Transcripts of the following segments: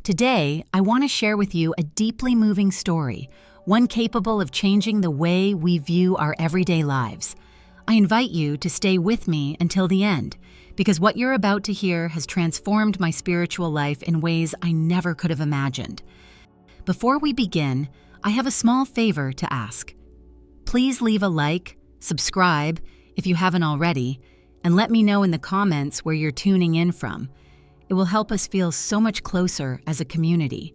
Today, I want to share with you a deeply moving story, one capable of changing the way we view our everyday lives. I invite you to stay with me until the end, because what you're about to hear has transformed my spiritual life in ways I never could have imagined. Before we begin, I have a small favor to ask. Please leave a like, subscribe if you haven't already, and let me know in the comments where you're tuning in from. It will help us feel so much closer as a community.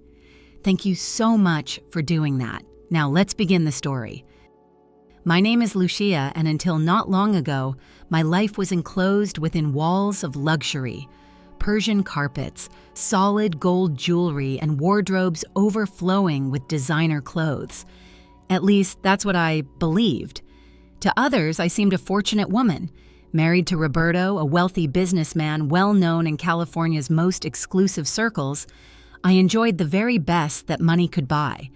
Thank you so much for doing that. Now let's begin the story. My name is Lucia, and until not long ago, my life was enclosed within walls of luxury. Persian carpets, solid gold jewelry, and wardrobes overflowing with designer clothes. At least, that's what I believed. To others, I seemed a fortunate woman, married to Roberto, a wealthy businessman well known in California's most exclusive circles. I enjoyed the very best that money could buy.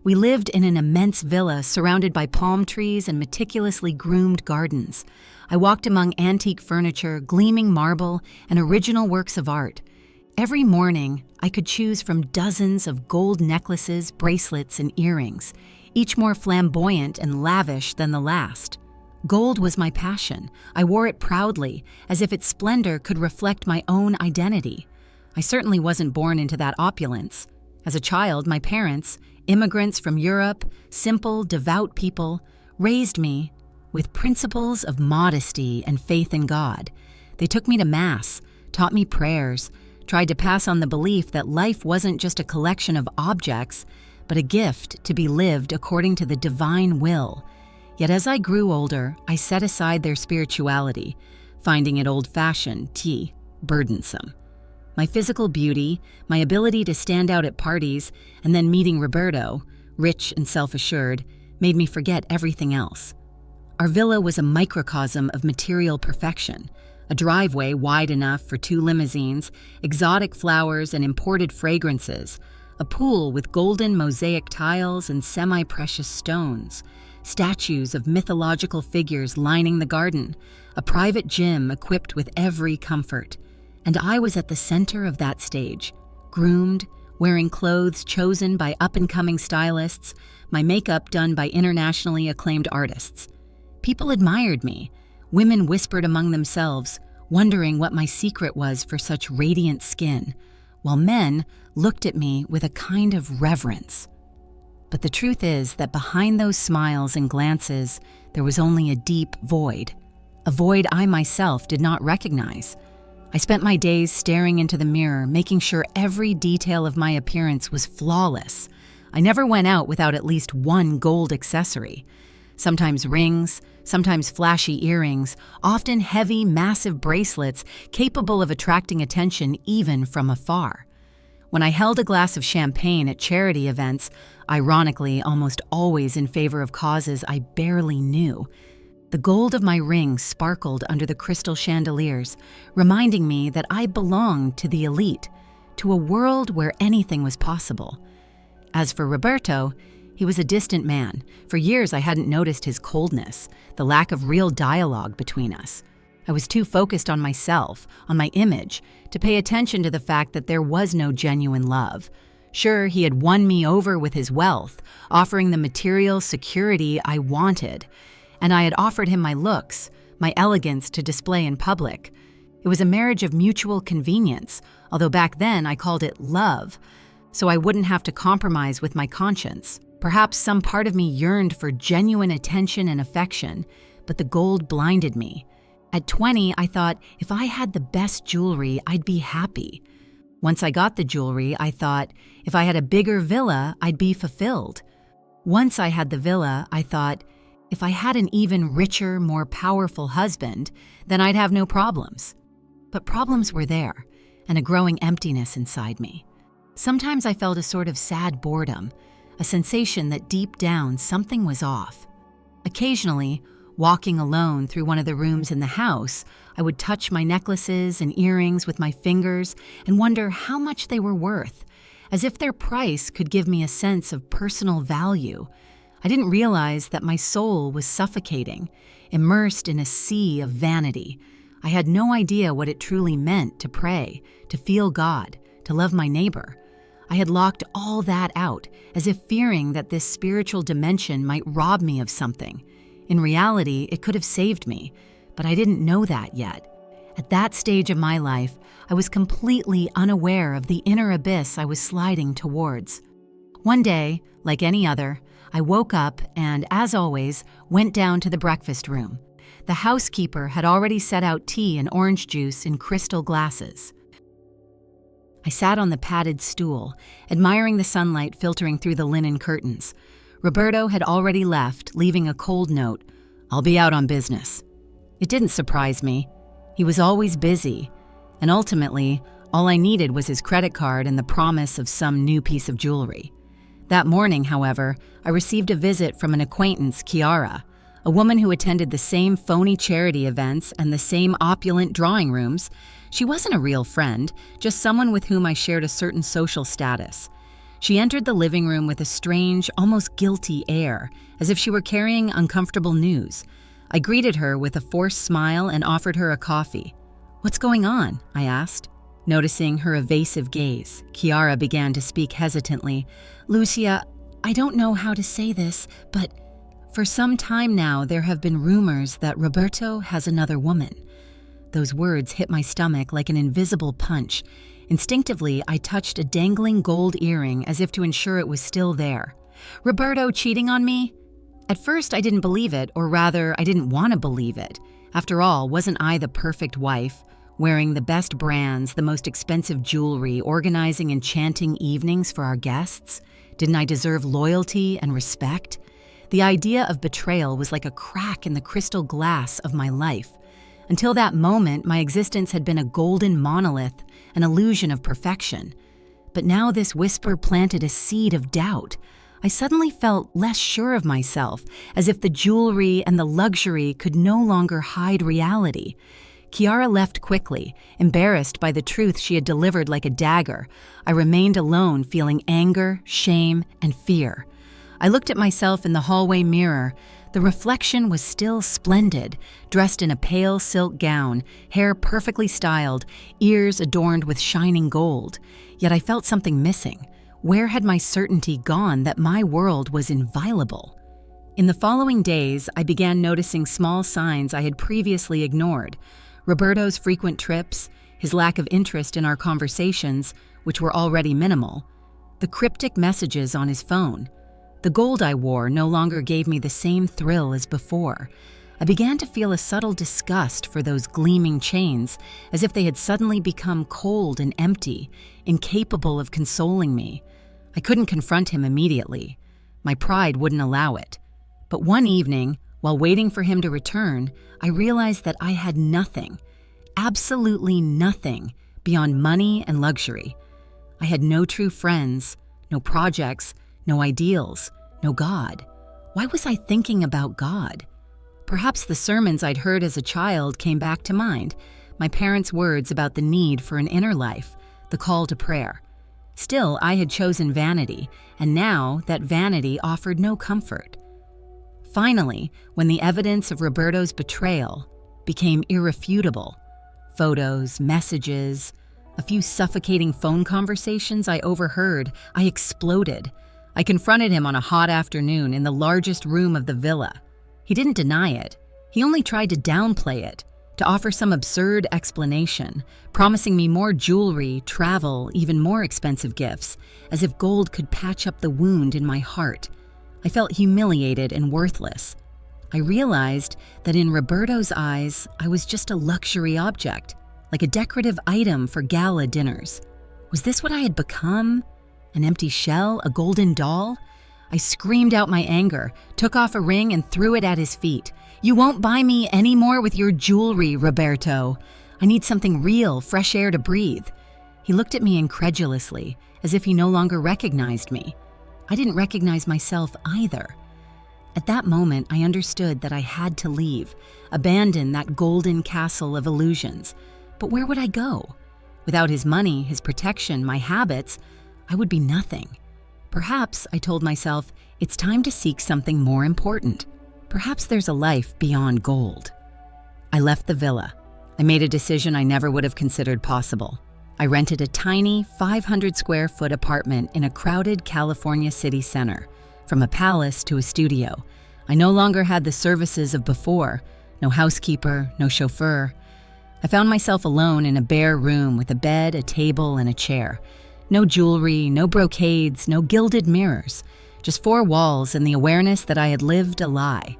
We lived in an immense villa surrounded by palm trees and meticulously groomed gardens. I walked among antique furniture, gleaming marble, and original works of art. Every morning, I could choose from dozens of gold necklaces, bracelets, and earrings, each more flamboyant and lavish than the last. Gold was my passion. I wore it proudly, as if its splendor could reflect my own identity. I certainly wasn't born into that opulence. As a child, my parents, immigrants from Europe, simple, devout people, raised me with principles of modesty and faith in God. They took me to Mass, taught me prayers, tried to pass on the belief that life wasn't just a collection of objects, but a gift to be lived according to the divine will. Yet as I grew older, I set aside their spirituality, finding it old-fashioned, burdensome. My physical beauty, my ability to stand out at parties, and then meeting Roberto, rich and self-assured, made me forget everything else. Our villa was a microcosm of material perfection, a driveway wide enough for 2 limousines, exotic flowers and imported fragrances, a pool with golden mosaic tiles and semi-precious stones, statues of mythological figures lining the garden, a private gym equipped with every comfort. And I was at the center of that stage, groomed, wearing clothes chosen by up-and-coming stylists, my makeup done by internationally acclaimed artists. People admired me. Women whispered among themselves, wondering what my secret was for such radiant skin, while men looked at me with a kind of reverence. But the truth is that behind those smiles and glances, there was only a deep void, a void I myself did not recognize. I spent my days staring into the mirror, making sure every detail of my appearance was flawless. I never went out without at least one gold accessory. Sometimes rings, sometimes flashy earrings, often heavy, massive bracelets capable of attracting attention even from afar. When I held a glass of champagne at charity events, ironically almost always in favor of causes I barely knew, the gold of my ring sparkled under the crystal chandeliers, reminding me that I belonged to the elite, to a world where anything was possible. As for Roberto, he was a distant man. For years I hadn't noticed his coldness, the lack of real dialogue between us. I was too focused on myself, on my image, to pay attention to the fact that there was no genuine love. Sure, he had won me over with his wealth, offering the material security I wanted, and I had offered him my looks, my elegance to display in public. It was a marriage of mutual convenience, although back then I called it love, so I wouldn't have to compromise with my conscience. Perhaps some part of me yearned for genuine attention and affection, but the gold blinded me. At 20, I thought if I had the best jewelry, I'd be happy. Once I got the jewelry, I thought if I had a bigger villa, I'd be fulfilled. Once I had the villa, I thought if I had an even richer, more powerful husband, then I'd have no problems. But problems were there, and a growing emptiness inside me. Sometimes I felt a sort of sad boredom, a sensation that deep down something was off. Occasionally, walking alone through one of the rooms in the house, I would touch my necklaces and earrings with my fingers and wonder how much they were worth, as if their price could give me a sense of personal value. I didn't realize that my soul was suffocating, immersed in a sea of vanity. I had no idea what it truly meant to pray, to feel God, to love my neighbor. I had locked all that out, as if fearing that this spiritual dimension might rob me of something. In reality, it could have saved me, but I didn't know that yet. At that stage of my life, I was completely unaware of the inner abyss I was sliding towards. One day, like any other, I woke up and, as always, went down to the breakfast room. The housekeeper had already set out tea and orange juice in crystal glasses. I sat on the padded stool, admiring the sunlight filtering through the linen curtains. Roberto had already left, leaving a cold note, "I'll be out on business." It didn't surprise me. He was always busy, and ultimately, all I needed was his credit card and the promise of some new piece of jewelry. That morning, however, I received a visit from an acquaintance, Chiara, a woman who attended the same phony charity events and the same opulent drawing rooms. She wasn't a real friend, just someone with whom I shared a certain social status. She entered the living room with a strange, almost guilty air, as if she were carrying uncomfortable news. I greeted her with a forced smile and offered her a coffee. "What's going on?" I asked. Noticing her evasive gaze, Chiara began to speak hesitantly. "Lucia, I don't know how to say this, but for some time now there have been rumors that Roberto has another woman." Those words hit my stomach like an invisible punch. Instinctively, I touched a dangling gold earring as if to ensure it was still there. "Roberto cheating on me?" At first, I didn't believe it, or rather, I didn't want to believe it. After all, wasn't I the perfect wife, wearing the best brands, the most expensive jewelry, organizing enchanting evenings for our guests? Didn't I deserve loyalty and respect? The idea of betrayal was like a crack in the crystal glass of my life. Until that moment, my existence had been a golden monolith, an illusion of perfection. But now this whisper planted a seed of doubt. I suddenly felt less sure of myself, as if the jewelry and the luxury could no longer hide reality. Chiara left quickly, embarrassed by the truth she had delivered like a dagger. I remained alone, feeling anger, shame, and fear. I looked at myself in the hallway mirror. The reflection was still splendid, dressed in a pale silk gown, hair perfectly styled, ears adorned with shining gold. Yet I felt something missing. Where had my certainty gone that my world was inviolable? In the following days, I began noticing small signs I had previously ignored. Roberto's frequent trips, his lack of interest in our conversations, which were already minimal, the cryptic messages on his phone. The gold I wore no longer gave me the same thrill as before. I began to feel a subtle disgust for those gleaming chains, as if they had suddenly become cold and empty, incapable of consoling me. I couldn't confront him immediately. My pride wouldn't allow it. But one evening, while waiting for him to return, I realized that I had nothing, absolutely nothing, beyond money and luxury. I had no true friends, no projects, no ideals, no God. Why was I thinking about God? Perhaps the sermons I'd heard as a child came back to mind, my parents' words about the need for an inner life, the call to prayer. Still, I had chosen vanity, and now that vanity offered no comfort. Finally, when the evidence of Roberto's betrayal became irrefutable, photos, messages, a few suffocating phone conversations I overheard, I exploded. I confronted him on a hot afternoon in the largest room of the villa. He didn't deny it. He only tried to downplay it, to offer some absurd explanation, promising me more jewelry, travel, even more expensive gifts, as if gold could patch up the wound in my heart. I felt humiliated and worthless. I realized that in Roberto's eyes, I was just a luxury object, like a decorative item for gala dinners. Was this what I had become? An empty shell, a golden doll? I screamed out my anger, took off a ring and threw it at his feet. "You won't buy me any more with your jewelry, Roberto. I need something real, fresh air to breathe." He looked at me incredulously, as if he no longer recognized me. I didn't recognize myself either. At that moment, I understood that I had to leave, abandon that golden castle of illusions. But where would I go? Without his money, his protection, my habits, I would be nothing. Perhaps, I told myself, it's time to seek something more important. Perhaps there's a life beyond gold. I left the villa. I made a decision I never would have considered possible. I rented a tiny 500 square foot apartment in a crowded California city center. From a palace to a studio, I no longer had the services of before. No housekeeper, no chauffeur. I found myself alone in a bare room with a bed, a table, and a chair. No jewelry, no brocades, no gilded mirrors. Just four walls and the awareness that I had lived a lie.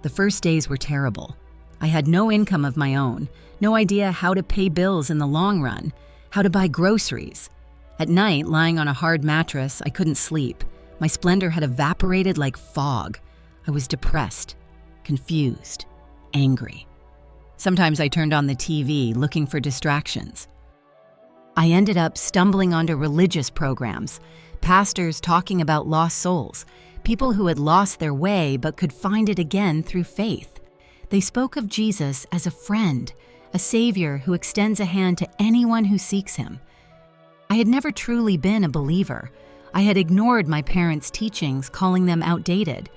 The first days were terrible. I had no income of my own, no idea how to pay bills in the long run, how to buy groceries. At night, lying on a hard mattress, I couldn't sleep. My splendor had evaporated like fog. I was depressed, confused, angry. Sometimes I turned on the TV looking for distractions. I ended up stumbling onto religious programs, pastors talking about lost souls, people who had lost their way but could find it again through faith. They spoke of Jesus as a friend, a savior who extends a hand to anyone who seeks him. I had never truly been a believer. I had ignored my parents' teachings, calling them outdated.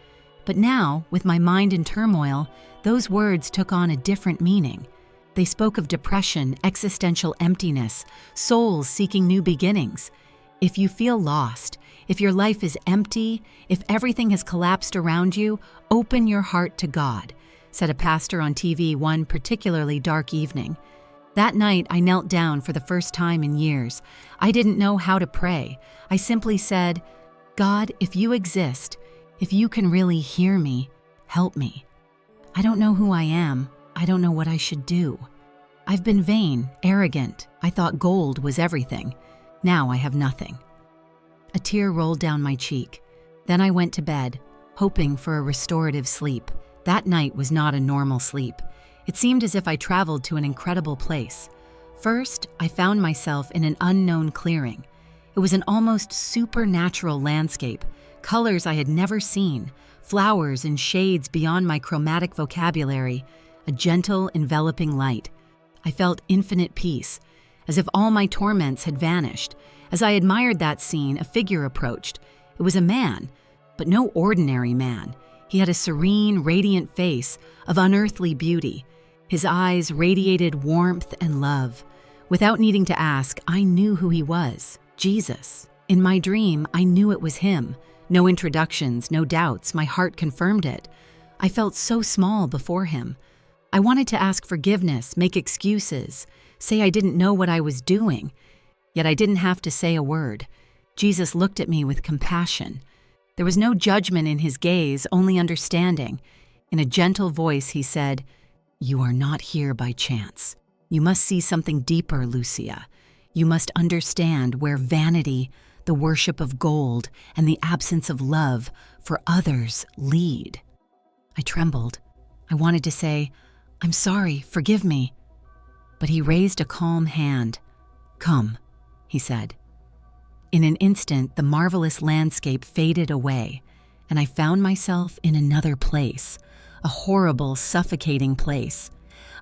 But now, with my mind in turmoil, those words took on a different meaning. They spoke of depression, existential emptiness, souls seeking new beginnings. If you feel lost, if your life is empty, if everything has collapsed around you, open your heart to God, said a pastor on TV one particularly dark evening. That night, I knelt down for the first time in years. I didn't know how to pray. I simply said, God, if you exist, if you can really hear me, help me. I don't know who I am. I don't know what I should do. I've been vain, arrogant. I thought gold was everything. Now I have nothing. A tear rolled down my cheek. Then I went to bed, hoping for a restorative sleep. That night was not a normal sleep. It seemed as if I traveled to an incredible place. First, I found myself in an unknown clearing. It was an almost supernatural landscape, colors I had never seen, flowers in shades beyond my chromatic vocabulary, a gentle, enveloping light. I felt infinite peace, as if all my torments had vanished. As I admired that scene, a figure approached. It was a man, but no ordinary man. He had a serene, radiant face of unearthly beauty. His eyes radiated warmth and love. Without needing to ask, I knew who he was, Jesus. In my dream, I knew it was him. No introductions, no doubts, my heart confirmed it. I felt so small before him. I wanted to ask forgiveness, make excuses, say I didn't know what I was doing. Yet I didn't have to say a word. Jesus looked at me with compassion. There was no judgment in his gaze, only understanding. In a gentle voice, he said, "You are not here by chance. You must see something deeper, Lucia. You must understand where vanity, the worship of gold, and the absence of love for others lead." I trembled. I wanted to say, "I'm sorry, forgive me." But he raised a calm hand. "Come," he said. In an instant, the marvelous landscape faded away, and I found myself in another place, a horrible, suffocating place.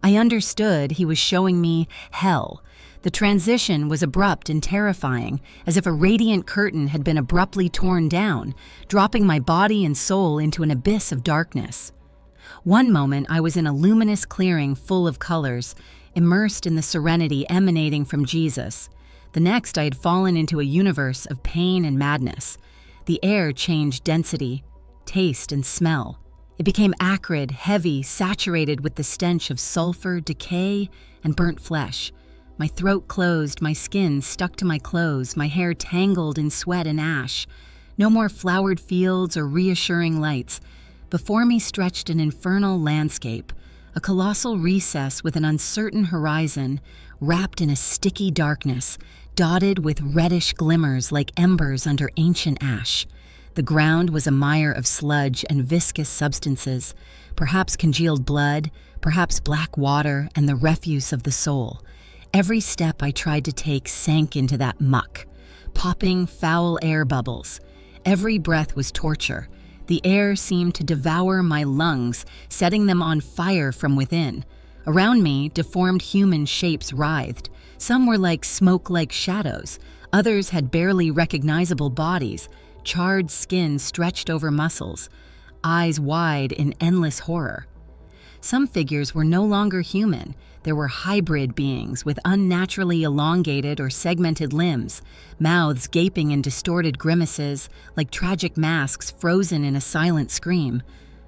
I understood he was showing me hell. The transition was abrupt and terrifying, as if a radiant curtain had been abruptly torn down, dropping my body and soul into an abyss of darkness. One moment, I was in a luminous clearing full of colors, immersed in the serenity emanating from Jesus. The next, I had fallen into a universe of pain and madness. The air changed density, taste, and smell. It became acrid, heavy, saturated with the stench of sulfur, decay, and burnt flesh. My throat closed, my skin stuck to my clothes, my hair tangled in sweat and ash. No more flowered fields or reassuring lights. Before me stretched an infernal landscape, a colossal recess with an uncertain horizon, wrapped in a sticky darkness, dotted with reddish glimmers like embers under ancient ash. The ground was a mire of sludge and viscous substances, perhaps congealed blood, perhaps black water and the refuse of the soul. Every step I tried to take sank into that muck, popping foul air bubbles. Every breath was torture. The air seemed to devour my lungs, setting them on fire from within. Around me, deformed human shapes writhed. Some were like smoke-like shadows. Others had barely recognizable bodies, charred skin stretched over muscles, eyes wide in endless horror. Some figures were no longer human. there were hybrid beings with unnaturally elongated or segmented limbs, mouths gaping in distorted grimaces, like tragic masks frozen in a silent scream.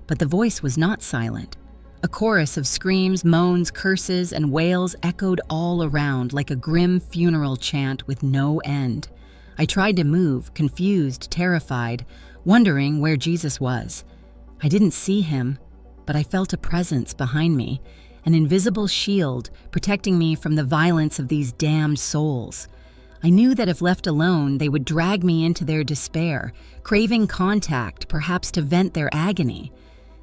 But the voice was not silent. A chorus of screams, moans, curses, and wails echoed all around like a grim funeral chant with no end. I tried to move, confused, terrified, wondering where Jesus was. I didn't see him, but I felt a presence behind me, an invisible shield protecting me from the violence of these damned souls. I knew that if left alone, they would drag me into their despair, craving contact, perhaps to vent their agony.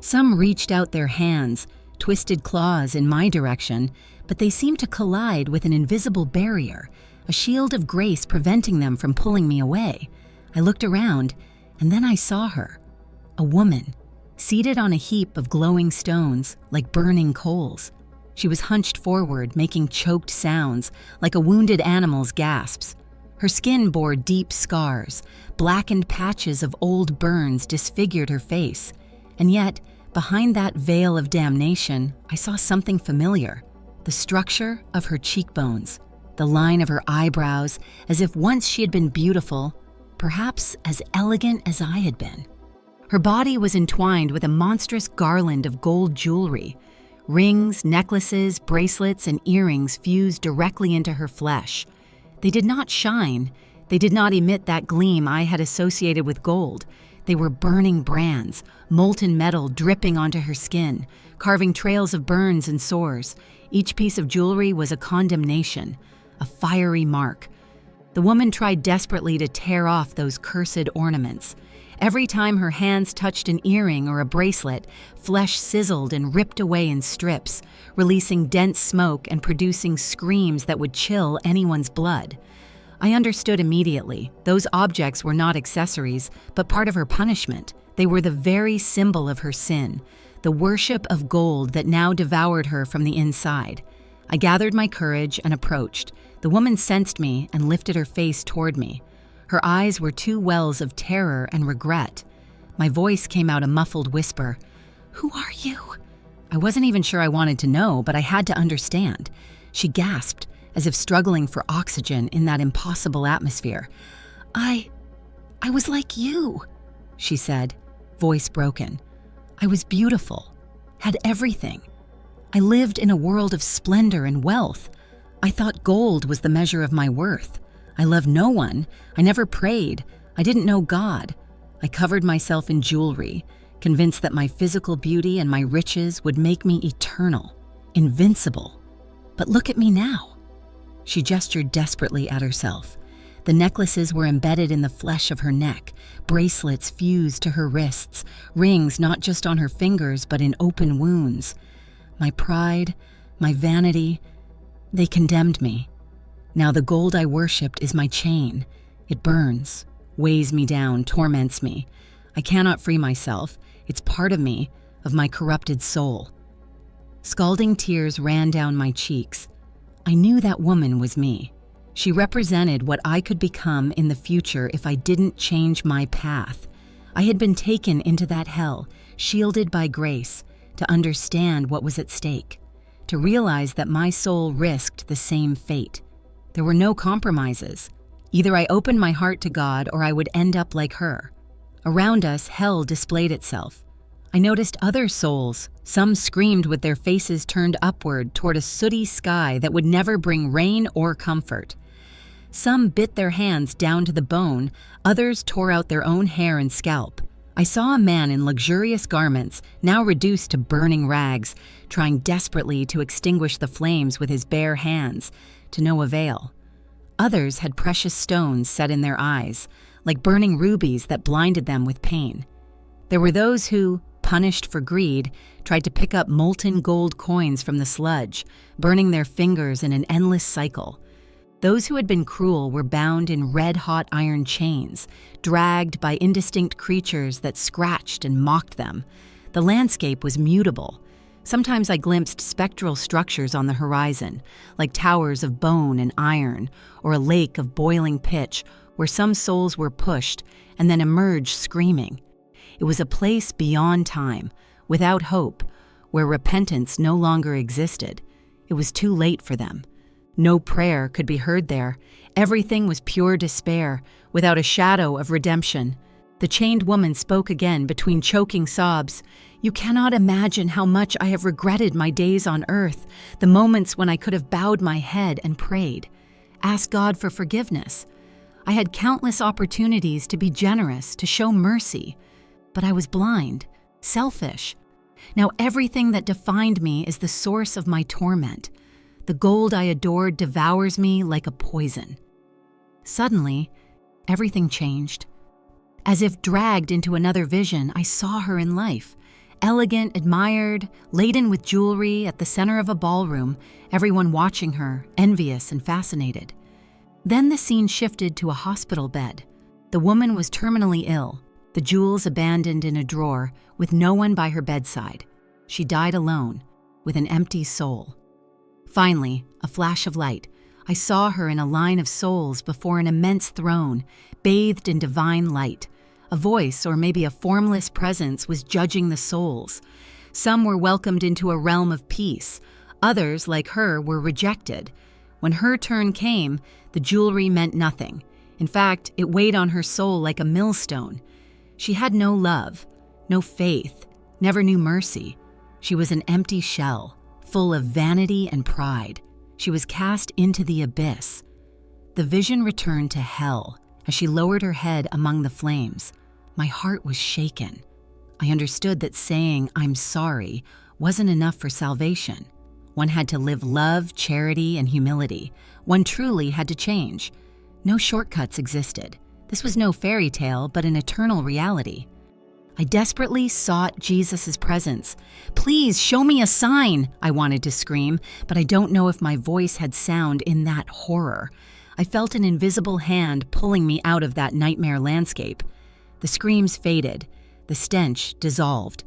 Some reached out their hands, twisted claws in my direction, but they seemed to collide with an invisible barrier, a shield of grace preventing them from pulling me away. I looked around, and then I saw her, a woman, seated on a heap of glowing stones, like burning coals. She was hunched forward, making choked sounds, like a wounded animal's gasps. Her skin bore deep scars, blackened patches of old burns disfigured her face, and yet, behind that veil of damnation, I saw something familiar, the structure of her cheekbones, the line of her eyebrows, as if once she had been beautiful, perhaps as elegant as I had been. Her body was entwined with a monstrous garland of gold jewelry. Rings, necklaces, bracelets, and earrings fused directly into her flesh. They did not shine. They did not emit that gleam I had associated with gold. They were burning brands, molten metal dripping onto her skin, carving trails of burns and sores. Each piece of jewelry was a condemnation, a fiery mark. The woman tried desperately to tear off those cursed ornaments. Every time her hands touched an earring or a bracelet, flesh sizzled and ripped away in strips, releasing dense smoke and producing screams that would chill anyone's blood. I understood immediately. Those objects were not accessories, but part of her punishment. They were the very symbol of her sin, the worship of gold that now devoured her from the inside. I gathered my courage and approached. The woman sensed me and lifted her face toward me. Her eyes were two wells of terror and regret. My voice came out a muffled whisper. "Who are you?" I wasn't even sure I wanted to know, but I had to understand. She gasped, as if struggling for oxygen in that impossible atmosphere. I was like you," she said, voice broken. "I was beautiful, had everything. I lived in a world of splendor and wealth. I thought gold was the measure of my worth. I loved no one. I never prayed. I didn't know God. I covered myself in jewelry, convinced that my physical beauty and my riches would make me eternal, invincible. But look at me now." She gestured desperately at herself. The necklaces were embedded in the flesh of her neck, bracelets fused to her wrists, rings not just on her fingers but in open wounds. My pride, my vanity, they condemned me. Now the gold I worshipped is my chain. It burns, weighs me down, torments me. I cannot free myself. It's part of me, of my corrupted soul. Scalding tears ran down my cheeks. I knew that woman was me. She represented what I could become in the future if I didn't change my path. I had been taken into that hell, shielded by grace, to understand what was at stake, to realize that my soul risked the same fate. There were no compromises. Either I opened my heart to God or I would end up like her. Around us, hell displayed itself. I noticed other souls. Some screamed with their faces turned upward toward a sooty sky that would never bring rain or comfort. Some bit their hands down to the bone, others tore out their own hair and scalp. I saw a man in luxurious garments, now reduced to burning rags, trying desperately to extinguish the flames with his bare hands, to no avail. Others had precious stones set in their eyes, like burning rubies that blinded them with pain. There were those who, punished for greed, tried to pick up molten gold coins from the sludge, burning their fingers in an endless cycle. Those who had been cruel were bound in red-hot iron chains, dragged by indistinct creatures that scratched and mocked them. The landscape was mutable. Sometimes I glimpsed spectral structures on the horizon, like towers of bone and iron, or a lake of boiling pitch where some souls were pushed and then emerged screaming. It was a place beyond time, without hope, where repentance no longer existed. It was too late for them. No prayer could be heard there. Everything was pure despair, without a shadow of redemption. The chained woman spoke again between choking sobs. "You cannot imagine how much I have regretted my days on earth, the moments when I could have bowed my head and prayed. Ask God for forgiveness. I had countless opportunities to be generous, to show mercy, but I was blind, selfish. Now everything that defined me is the source of my torment. The gold I adored devours me like a poison." Suddenly, everything changed. As if dragged into another vision, I saw her in life, elegant, admired, laden with jewelry at the center of a ballroom, everyone watching her, envious and fascinated. Then the scene shifted to a hospital bed. The woman was terminally ill, the jewels abandoned in a drawer, with no one by her bedside. She died alone, with an empty soul. Finally, a flash of light. I saw her in a line of souls before an immense throne, bathed in divine light. A voice, or maybe a formless presence, was judging the souls. Some were welcomed into a realm of peace. Others, like her, were rejected. When her turn came, the jewelry meant nothing. In fact, it weighed on her soul like a millstone. She had no love, no faith, never knew mercy. She was an empty shell, full of vanity and pride. She was cast into the abyss. The vision returned to hell as she lowered her head among the flames. My heart was shaken. I understood that saying, "I'm sorry," wasn't enough for salvation. One had to live love, charity, and humility. One truly had to change. No shortcuts existed. This was no fairy tale, but an eternal reality. I desperately sought Jesus' presence. "Please show me a sign," I wanted to scream, but I don't know if my voice had sound in that horror. I felt an invisible hand pulling me out of that nightmare landscape. The screams faded. The stench dissolved.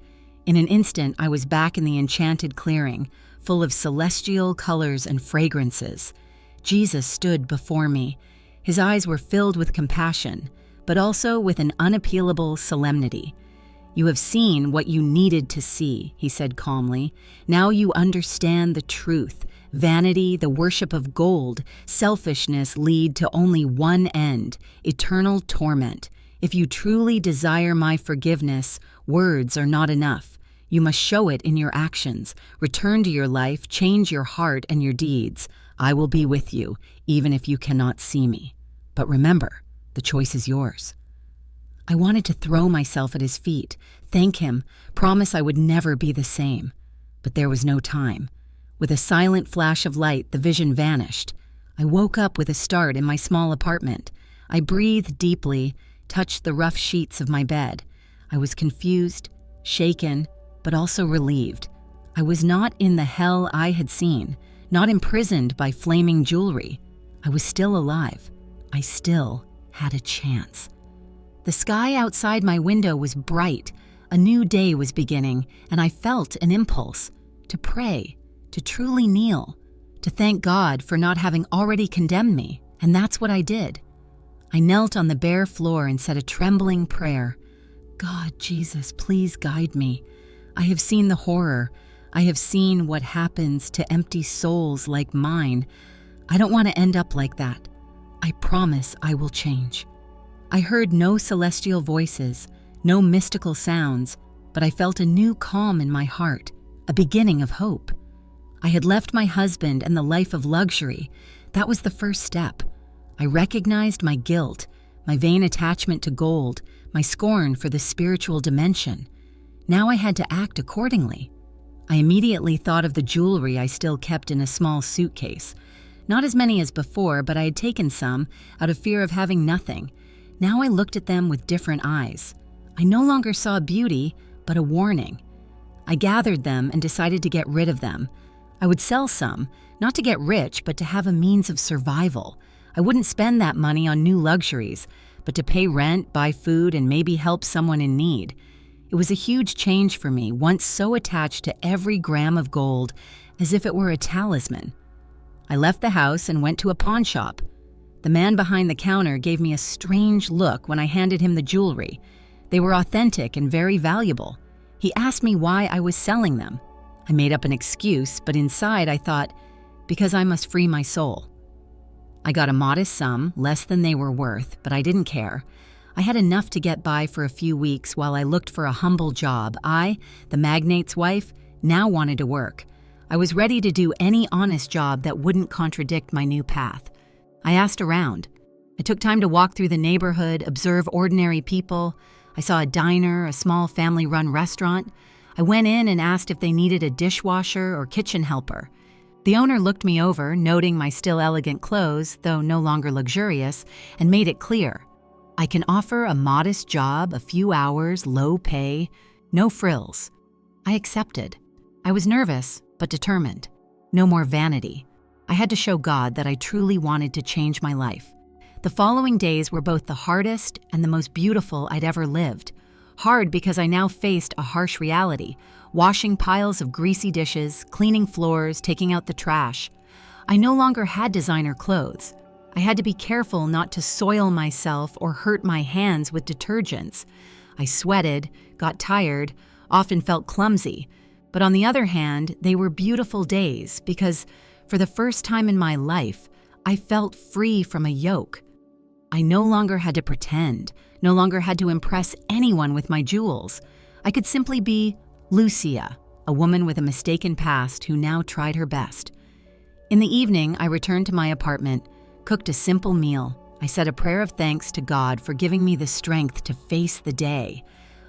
In an instant, I was back in the enchanted clearing, full of celestial colors and fragrances. Jesus stood before me. His eyes were filled with compassion, but also with an unappealable solemnity. "You have seen what you needed to see," he said calmly. "Now you understand the truth. Vanity, the worship of gold, selfishness lead to only one end, eternal torment. If you truly desire my forgiveness, words are not enough. You must show it in your actions. Return to your life, change your heart and your deeds. I will be with you, even if you cannot see me. But remember, the choice is yours." I wanted to throw myself at his feet, thank him, promise I would never be the same. But there was no time. With a silent flash of light, the vision vanished. I woke up with a start in my small apartment. I breathed deeply, touched the rough sheets of my bed. I was confused, shaken, but also relieved. I was not in the hell I had seen, not imprisoned by flaming jewelry. I was still alive. I still had a chance. The sky outside my window was bright. A new day was beginning, and I felt an impulse to pray, to truly kneel, to thank God for not having already condemned me, and that's what I did. I knelt on the bare floor and said a trembling prayer. "God, Jesus, please guide me. I have seen the horror. I have seen what happens to empty souls like mine. I don't want to end up like that. I promise I will change." I heard no celestial voices, no mystical sounds, but I felt a new calm in my heart, a beginning of hope. I had left my husband and the life of luxury. That was the first step. I recognized my guilt, my vain attachment to gold, my scorn for the spiritual dimension. Now I had to act accordingly. I immediately thought of the jewelry I still kept in a small suitcase. Not as many as before, but I had taken some out of fear of having nothing. Now I looked at them with different eyes. I no longer saw beauty, but a warning. I gathered them and decided to get rid of them. I would sell some, not to get rich, but to have a means of survival. I wouldn't spend that money on new luxuries, but to pay rent, buy food, and maybe help someone in need. It was a huge change for me, once so attached to every gram of gold, as if it were a talisman. I left the house and went to a pawn shop. The man behind the counter gave me a strange look when I handed him the jewelry. They were authentic and very valuable. He asked me why I was selling them. I made up an excuse, but inside I thought, because I must free my soul. I got a modest sum, less than they were worth, but I didn't care. I had enough to get by for a few weeks while I looked for a humble job. I, the magnate's wife, now wanted to work. I was ready to do any honest job that wouldn't contradict my new path. I asked around. I took time to walk through the neighborhood, observe ordinary people. I saw a diner, a small family-run restaurant. I went in and asked if they needed a dishwasher or kitchen helper. The owner looked me over, noting my still elegant clothes, though no longer luxurious, and made it clear. I can offer a modest job, a few hours, low pay, no frills. I accepted. I was nervous, but determined. No more vanity. I had to show God that I truly wanted to change my life. The following days were both the hardest and the most beautiful I'd ever lived. Hard because I now faced a harsh reality, washing piles of greasy dishes, cleaning floors, taking out the trash. I no longer had designer clothes. I had to be careful not to soil myself or hurt my hands with detergents. I sweated, got tired, often felt clumsy. But on the other hand, they were beautiful days because, for the first time in my life, I felt free from a yoke. I no longer had to pretend, no longer had to impress anyone with my jewels. I could simply be Lucia, a woman with a mistaken past who now tried her best. In the evening, I returned to my apartment, cooked a simple meal. I said a prayer of thanks to God for giving me the strength to face the day.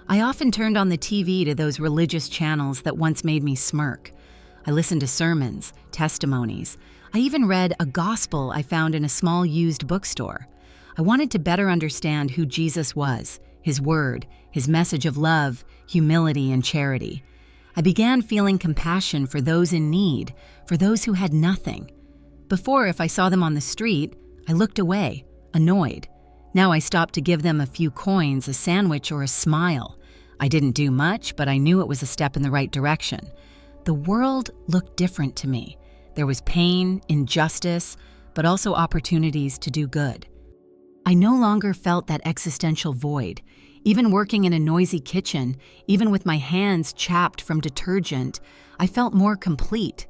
I often turned on the TV to those religious channels that once made me smirk. I listened to sermons, testimonies. I even read a gospel I found in a small used bookstore. I wanted to better understand who Jesus was, his word, his message of love, humility, and charity. I began feeling compassion for those in need, for those who had nothing. Before, if I saw them on the street, I looked away, annoyed. Now I stopped to give them a few coins, a sandwich, or a smile. I didn't do much, but I knew it was a step in the right direction. The world looked different to me. There was pain, injustice, but also opportunities to do good. I no longer felt that existential void. Even working in a noisy kitchen, even with my hands chapped from detergent, I felt more complete.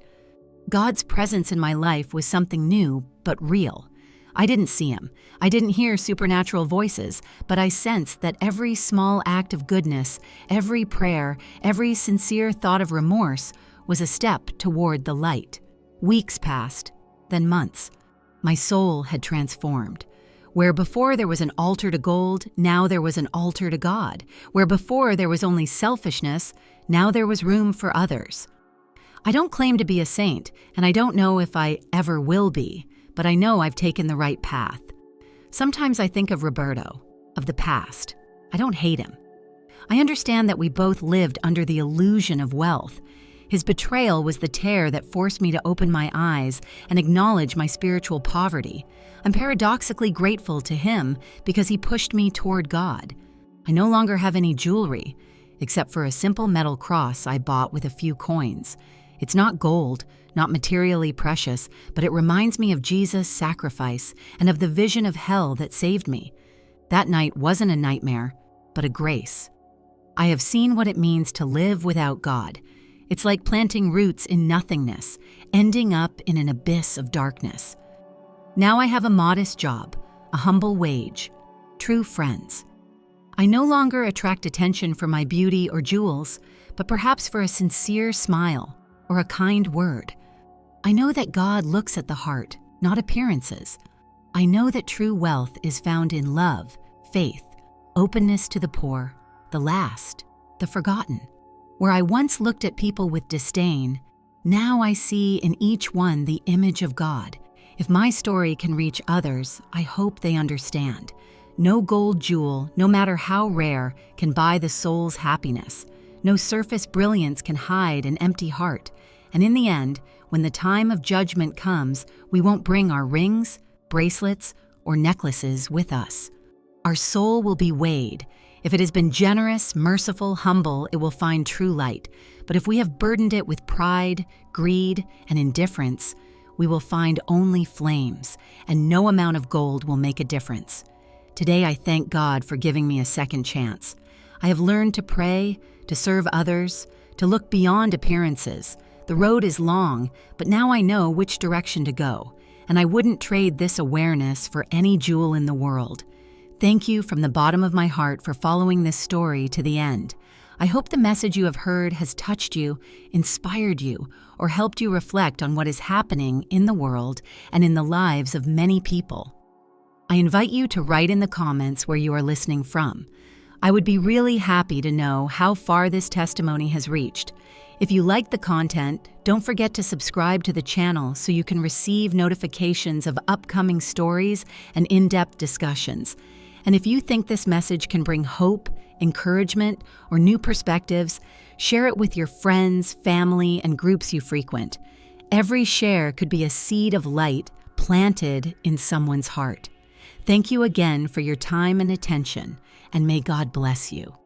God's presence in my life was something new, but real. I didn't see him. I didn't hear supernatural voices, but I sensed that every small act of goodness, every prayer, every sincere thought of remorse was a step toward the light. Weeks passed, then months. My soul had transformed. Where before there was an altar to gold, now there was an altar to God. Where before there was only selfishness, now there was room for others. I don't claim to be a saint, and I don't know if I ever will be, but I know I've taken the right path. Sometimes I think of Roberto, of the past. I don't hate him. I understand that we both lived under the illusion of wealth. His betrayal was the tear that forced me to open my eyes and acknowledge my spiritual poverty. I'm paradoxically grateful to him because he pushed me toward God. I no longer have any jewelry, except for a simple metal cross I bought with a few coins. It's not gold, not materially precious, but it reminds me of Jesus' sacrifice and of the vision of hell that saved me. That night wasn't a nightmare, but a grace. I have seen what it means to live without God. It's like planting roots in nothingness, ending up in an abyss of darkness. Now I have a modest job, a humble wage, true friends. I no longer attract attention for my beauty or jewels, but perhaps for a sincere smile or a kind word. I know that God looks at the heart, not appearances. I know that true wealth is found in love, faith, openness to the poor, the last, the forgotten. Where I once looked at people with disdain, now I see in each one the image of God. If my story can reach others, I hope they understand. No gold jewel, no matter how rare, can buy the soul's happiness. No surface brilliance can hide an empty heart. And in the end, when the time of judgment comes, we won't bring our rings, bracelets, or necklaces with us. Our soul will be weighed. If it has been generous, merciful, humble, it will find true light. But if we have burdened it with pride, greed, and indifference, we will find only flames, and no amount of gold will make a difference. Today I thank God for giving me a second chance. I have learned to pray, to serve others, to look beyond appearances. The road is long, but now I know which direction to go, and I wouldn't trade this awareness for any jewel in the world. Thank you from the bottom of my heart for following this story to the end. I hope the message you have heard has touched you, inspired you, or helped you reflect on what is happening in the world and in the lives of many people. I invite you to write in the comments where you are listening from. I would be really happy to know how far this testimony has reached. If you like the content, don't forget to subscribe to the channel so you can receive notifications of upcoming stories and in-depth discussions. And if you think this message can bring hope, encouragement, or new perspectives, share it with your friends, family, and groups you frequent. Every share could be a seed of light planted in someone's heart. Thank you again for your time and attention, and may God bless you.